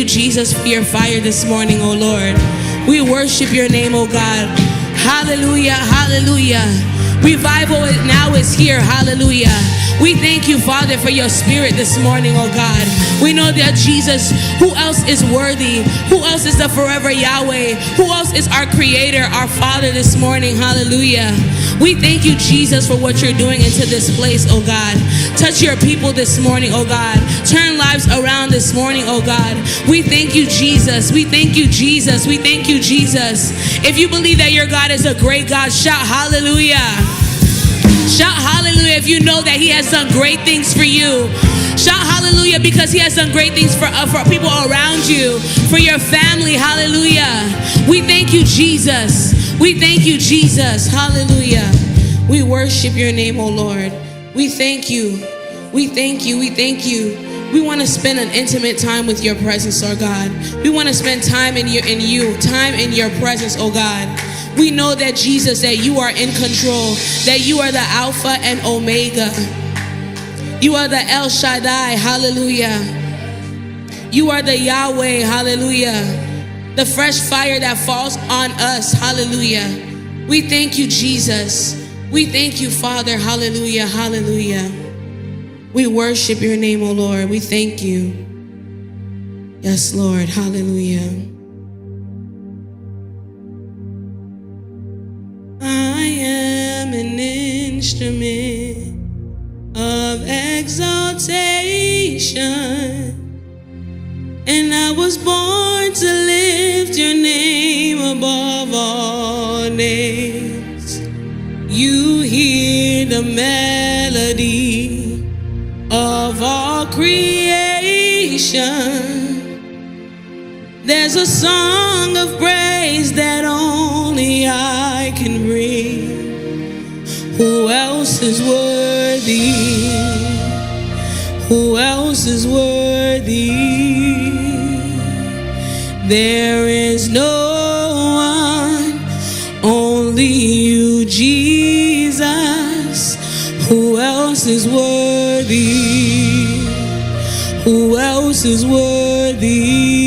you, Jesus, for your fire this morning, oh Lord. We worship your name, oh God. Hallelujah, hallelujah. Revival now is here, hallelujah. We thank you, Father, for your spirit this morning, oh God. We know that Jesus, who else is worthy? Who else is the forever Yahweh? Who else is our creator, our Father this morning, hallelujah. We thank you, Jesus, for what you're doing into this place, oh God. Touch your people this morning, oh God. Turn lives around this morning, oh God. We thank you, Jesus. We thank you, Jesus. We thank you, Jesus. If you believe that your God is a great God, shout hallelujah. Shout hallelujah if you know that he has done great things for you. Shout hallelujah because he has done great things for people around you, for your family. Hallelujah. We thank you, Jesus. We thank you, Jesus. Hallelujah. We worship your name, oh Lord. We thank you. We thank you. We thank you. We want to spend an intimate time with your presence, oh God. We want to spend time in your presence, oh God. We know that, Jesus, that you are in control, that you are the Alpha and Omega. You are the El Shaddai, hallelujah. You are the Yahweh, hallelujah. The fresh fire that falls on us, hallelujah. We thank you, Jesus. We thank you, Father, hallelujah, hallelujah. We worship your name, O Lord. We thank you. Yes, Lord, hallelujah. I am an instrument of exaltation, and I was born to lift your name above all names. You hear the melody of all creation. There's a song of praise that only I can bring. Who else is worthy? Who else is worthy? There is no one, only you, Jesus. Who else is worthy? Who else is worthy?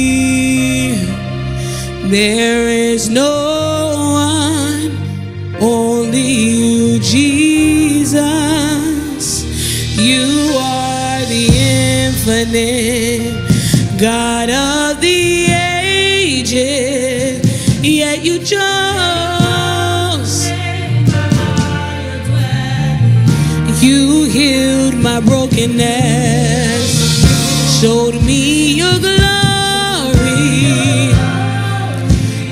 There is no one, only you, Jesus. You are the infinite God of the ages, yet you chose. You healed my brokenness, showed me your glory.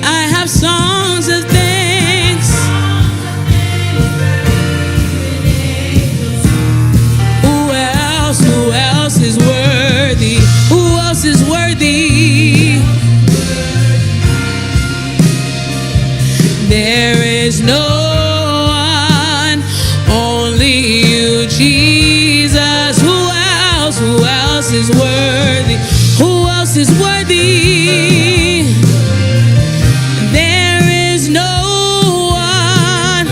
I have songs of thanks. Who else is worthy? Who else is worthy? There is no one, only you, Jesus. Who else is worthy? Who else is worthy? There is no one,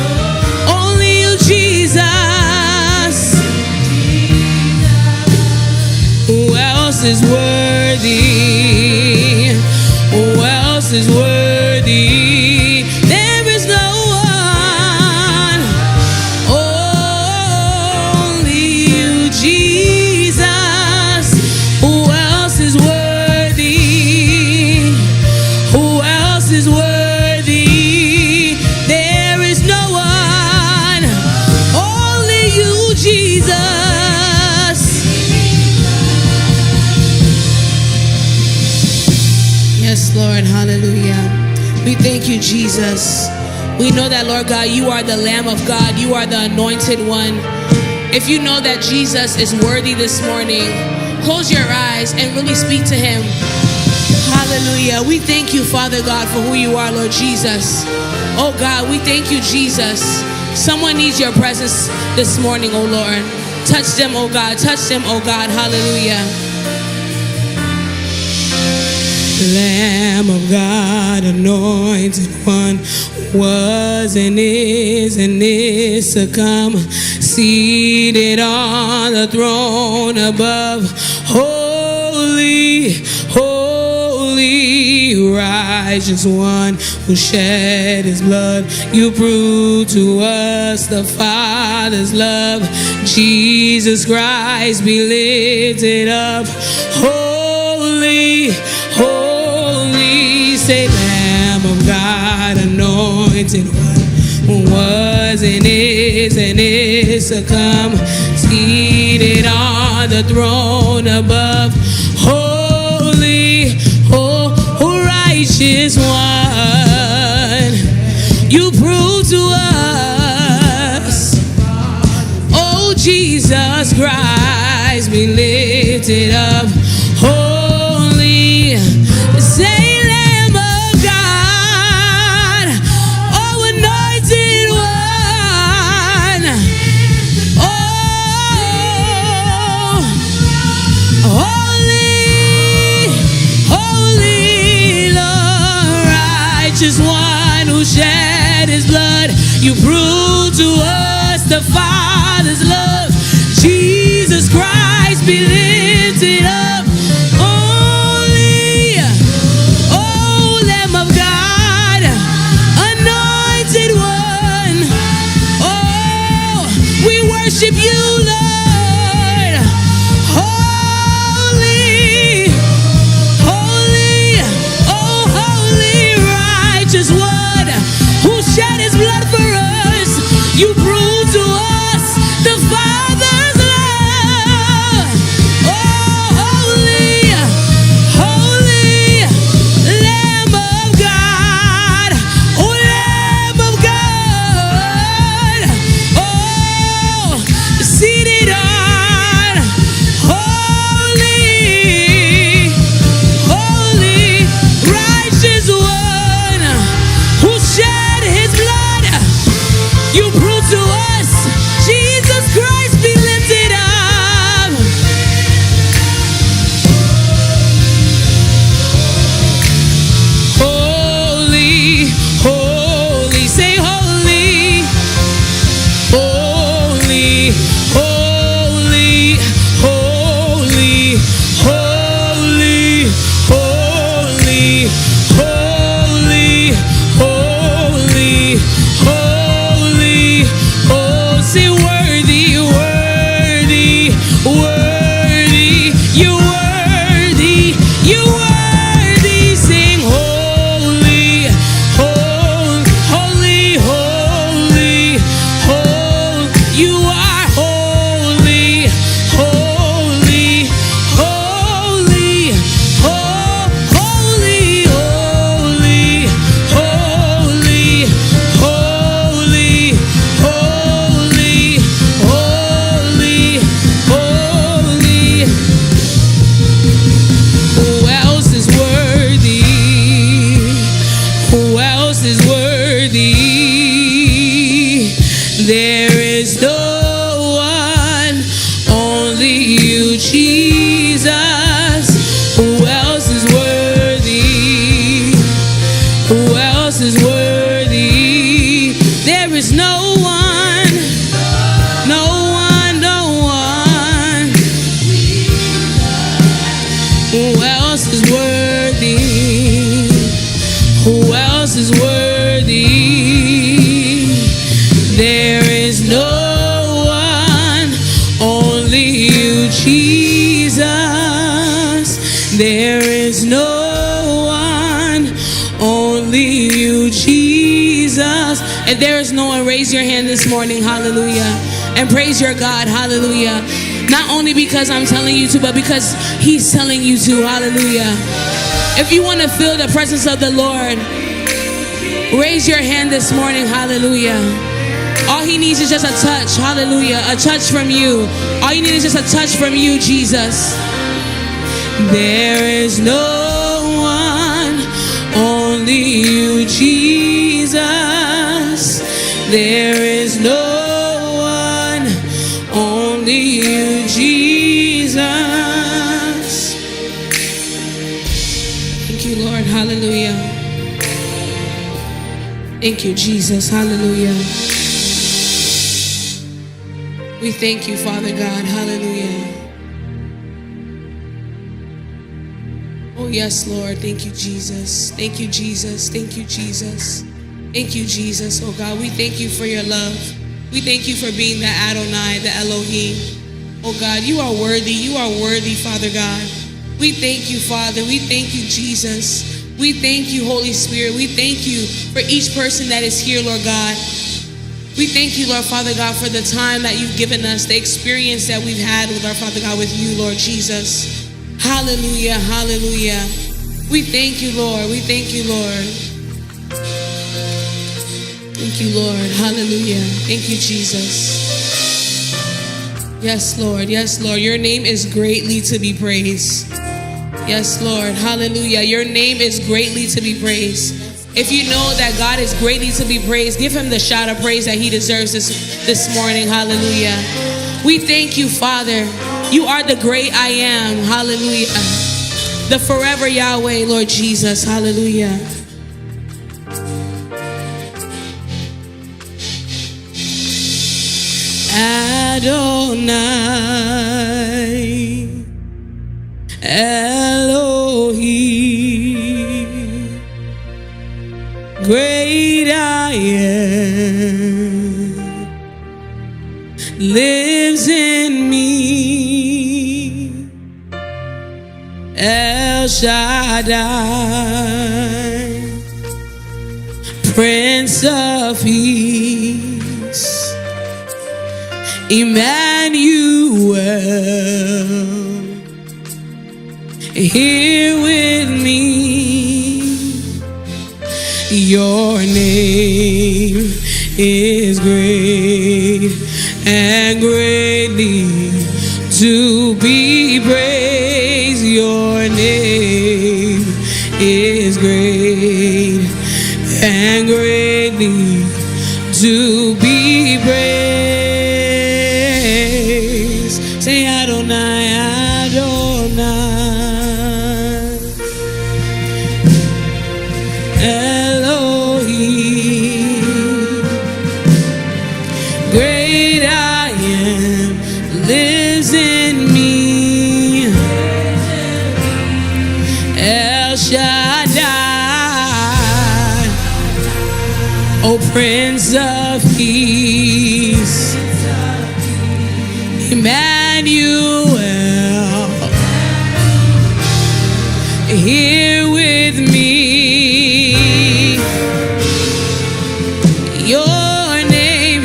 only you, Jesus. Who else is worthy? Who else is worthy? There is no one, only you, Jesus. Who else is worthy? Who else is worthy? There is no one, only you, Jesus. Yes, Lord, hallelujah. We thank you, Jesus. We know that, Lord God, you are the Lamb of God. You are the anointed one. If you know that Jesus is worthy this morning, close your eyes and really speak to him. Hallelujah. We thank you, Father God, for who you are, Lord Jesus. Oh God, we thank you, Jesus. Someone needs your presence this morning, oh Lord. Touch them, oh God. Touch them, oh God. Hallelujah. Lamb of God, anointed one, was and is to come, seated on the throne above. Holy, holy, holy, righteous one who shed his blood. You prove to us the Father's love. Jesus Christ be lifted up. Holy, holy, say Lamb of God, anointed one, who was and is to come, seated on the throne above. Holy, oh, righteous one, you prove to us, oh, Jesus Christ be lifted up. Holy, say Lamb of God, oh, anointed one, oh, holy, holy, Lord, righteous one who shed his blood. You prove to us the Father's love. Jesus Christ be lifted up. Holy, oh, Lamb of God, anointed one. Oh, we worship you, Lord. Holy, holy, oh, holy, righteous one who shed his blood for us. You prove to us the Father's love. Oh, holy, holy, Lamb of God. Oh, Lamb of God. Oh, seated on. Holy, holy, righteous one who shed his blood. You prove to us, Jesus Christ be lifted up. Holy, holy, say holy, holy, holy, holy, holy, holy, holy, holy, holy, oh, say worthy, worthy, worthy, you worthy, you worthy, sing holy, holy, holy, holy, you are holy, holy, holy, holy, holy, holy, holy, holy, holy, holy. Who else is worthy? Who else is worthy? There is no one, only you, Jesus. Who else is worthy? Who else is worthy? There is no one, no one, no one. Who else is worthy? Who else is worthy? There is no one, only you, Jesus. There is no one, only you, Jesus. And there is no one, raise your hand this morning, hallelujah, and praise your God, hallelujah. Not only because I'm telling you to, but because he's telling you to, hallelujah. If you want to feel the presence of the Lord, raise your hand this morning, hallelujah. All he needs is just a touch, hallelujah, a touch from you. All you need is just a touch from you, Jesus. There is no one, only you, Jesus. There is no one, only you, Jesus. Thank you, Lord, hallelujah. Thank you, Jesus, hallelujah. We thank you, Father God, hallelujah. Oh, Yes, Lord. Thank you, Jesus. Thank you, Jesus. Thank you, Jesus. Thank you, Jesus. Oh God, we thank you for your love. We thank you for being the Adonai, the Elohim. Oh God, you are worthy. You are worthy, Father God. We thank you, Father. We thank you, Jesus. We thank you, Holy Spirit. We thank you for each person that is here, Lord God. We thank you, Lord Father God, for the time that you've given us, the experience that we've had with our Father God, with you, Lord Jesus. Hallelujah, hallelujah. We thank you, Lord. We thank you, Lord. Thank you, Lord. Hallelujah. Thank you, Jesus. Yes, Lord. Yes, Lord. Your name is greatly to be praised. Yes, Lord. Hallelujah. Your name is greatly to be praised. If you know that God is greatly to be praised, give him the shout of praise that he deserves this morning. Hallelujah. We thank you, Father. You are the great I am. Hallelujah. The forever Yahweh, Lord Jesus. Hallelujah. Adonai, Elohim, great I am, lives in me, El Shaddai, Prince of Peace, Emmanuel, here with me. Your name is great and greatly to be praised. Your name is great and greatly to be praised. Say Adonai, Adonai, Elohim, great I am, lives in me, El Shaddai, O Prince of Peace, Emmanuel, here with me. Your name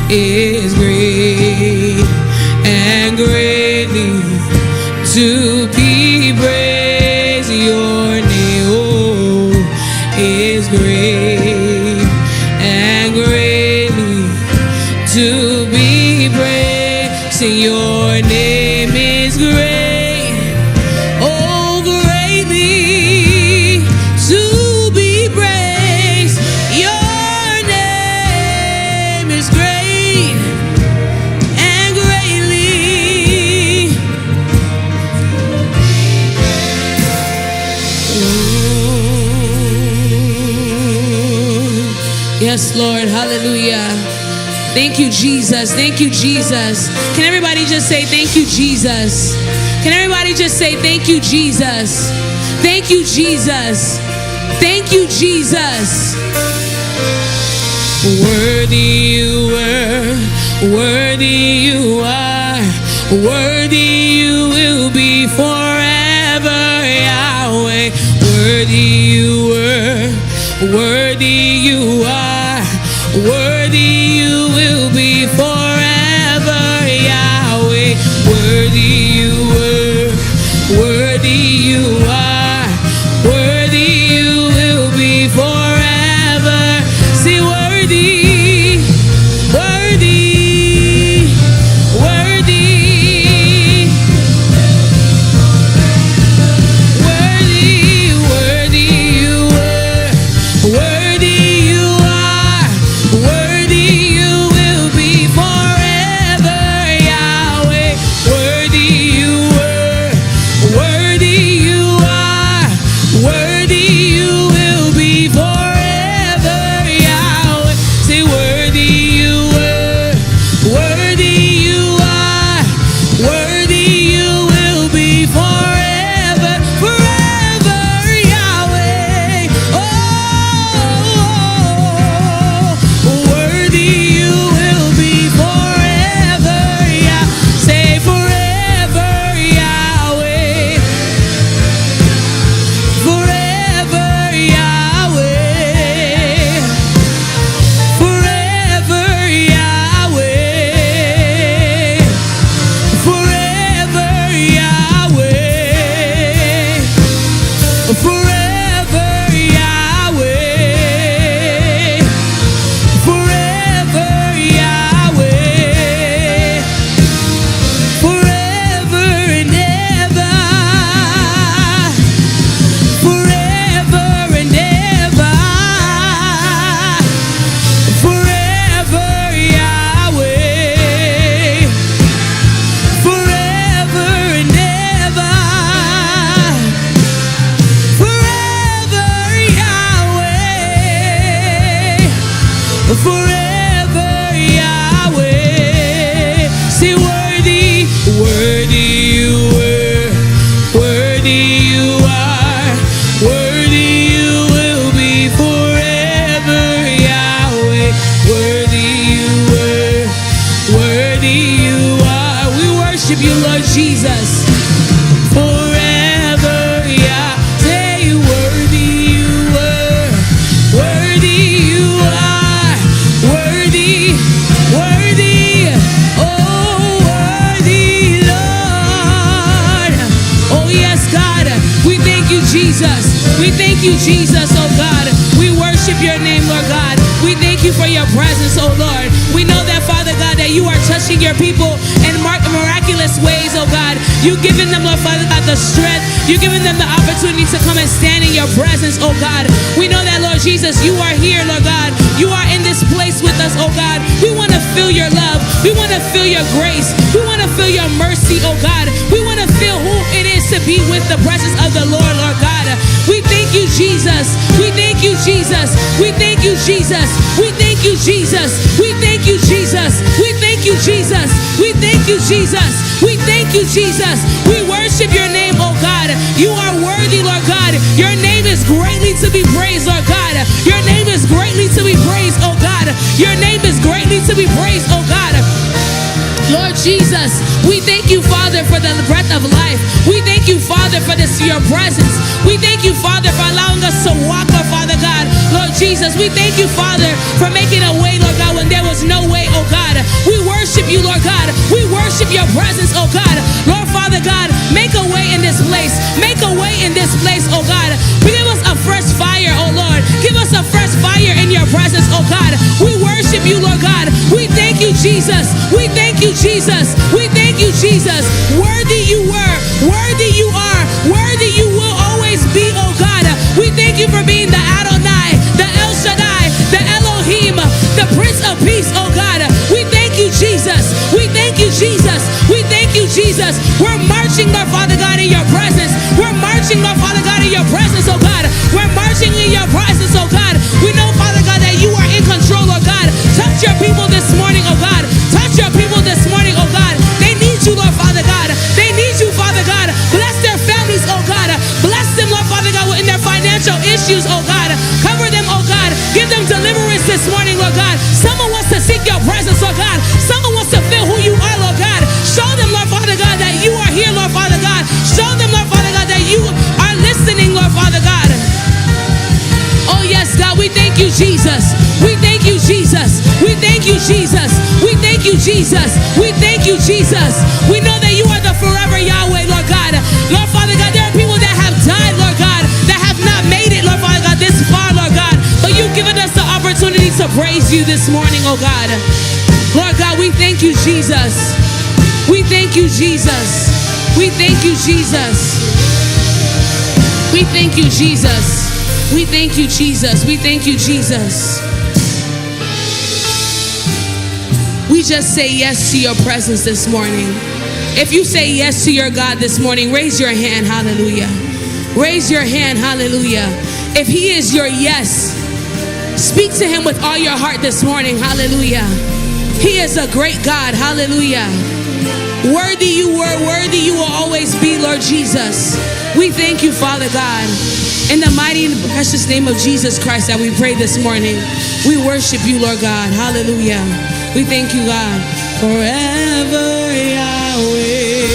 is great and greatly to be praised. Your name is great and greatly to be praised. Say your name is great, oh greatly to be praised. Your name is great and greatly. Yes, Lord, hallelujah. Thank you, Jesus. Thank you, Jesus. Can everybody just say thank you, Jesus? Can everybody just say thank you, Jesus? Thank you, Jesus. Thank you, Jesus. Worthy you were, worthy you are, worthy you will be forever, Yahweh. Worthy you were, worthy you are, worthy you will be forever, Yahweh. Worthy you were, worthy you are, worthy you will be forever. See, worthy, worthy, worthy, worthy, worthy you were, worthy you are, worthy Jesus. We thank you, Jesus, oh God. We worship your name, Lord God. We thank you for your presence, oh Lord. We know that, Father God, that you are touching your people in miraculous ways, oh God. You've given them, Lord Father God, the strength. You've given them the opportunity to come and stand in your presence, oh God. We know that, Lord Jesus, you are here, Lord God. You are in this place with us, oh God. We want to feel your love. We want to feel your grace. We want to feel your mercy, oh God. We want to feel who it is to be with the presence of the Lord, Lord God. We thank you, Jesus. We thank you, Jesus. We thank you, Jesus. We thank you, Jesus. We thank you, Jesus. We thank you, Jesus. We thank you, Jesus. We thank you, Jesus. We worship your name, oh God. You are worthy, Lord God. Your name is greatly to be praised, Lord God. Your name is greatly to be praised, oh God. Your name is greatly to be praised, oh God. Lord Jesus, we thank you, Father, for the breath of life. We thank you, Father, for your presence. We thank you, Father, for allowing us to walk, Lord Father God. Lord Jesus, we thank you, Father, for making a way, Lord God, when there was no way, oh God. We worship you, Lord God. We worship your presence, oh God. Lord Father God, make a way in this place. Make a way in this place, oh God. Give us a fresh fire, oh Lord. Give us a fresh fire in your presence, oh God. We worship you, Lord God. We thank you, Jesus. We thank you, Jesus. We thank you, Jesus. Worthy you were, worthy you are, worthy you will always be, oh God. We thank you for being the Adonai, the El Shaddai, the Elohim, the Prince of Peace, oh God. We thank you, Jesus. We thank you, Jesus. We thank you, Jesus. We're marching, Lord Father God, in your presence. We're marching, Lord Father God, in your presence, oh God. We're marching in your presence, oh God. We know, Father God, that you are in control, oh God. Touch your people this morning, oh God. Touch your people this morning, oh God. They need you, Lord Father God. They need you, Father God. Bless their families, oh God. Bless them, Lord Father God, in their financial issues, oh God. Cover them, oh God. Give them deliverance this morning, Lord God. Someone wants to seek your presence, Lord God. Someone wants to feel who you are, Lord God. Show them, Lord Father God, that you are here, Lord Father God. Show them, Lord Father God, that you are listening, Lord Father God. Oh yes, God, we thank you, Jesus. We thank you, Jesus. We thank you, Jesus. We thank you, Jesus. We thank you, Jesus. We know that you are the forever Yahweh, Lord God. Lord Father God, there are people that have died, Lord God, that have not made it, Lord Father God, this far, Lord God. But you've given us the opportunity to praise you this morning, oh God. Lord God, we thank you, Jesus. We thank you, Jesus. We thank you, Jesus. We thank you, Jesus. We thank you, Jesus. We thank you, Jesus. We just say yes to your presence this morning. If you say yes to your God this morning, raise your hand, hallelujah. Raise your hand, hallelujah. If he is your yes, speak to him with all your heart this morning, hallelujah. He is a great God, hallelujah. Worthy you were, worthy you will always be, Lord Jesus. We thank you, Father God. In the mighty and precious name of Jesus Christ that we pray this morning, we worship you, Lord God. Hallelujah. We thank you, God. Forever Yahweh.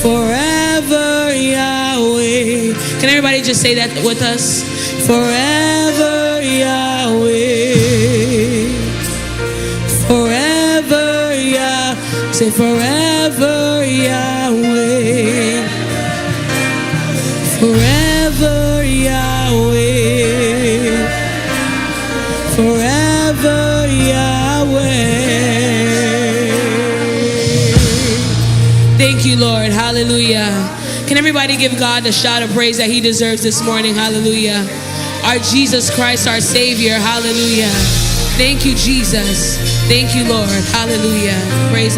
Forever Yahweh. Can everybody just say that with us? Forever Yahweh. Forever Yahweh. Say forever Yahweh. Forever Yahweh. Forever Yahweh. Thank you, Lord. Hallelujah. Can everybody give God a shout of praise that he deserves this morning? Hallelujah. Our Jesus Christ, our Savior. Hallelujah. Thank you, Jesus. Thank you, Lord. Hallelujah. Praise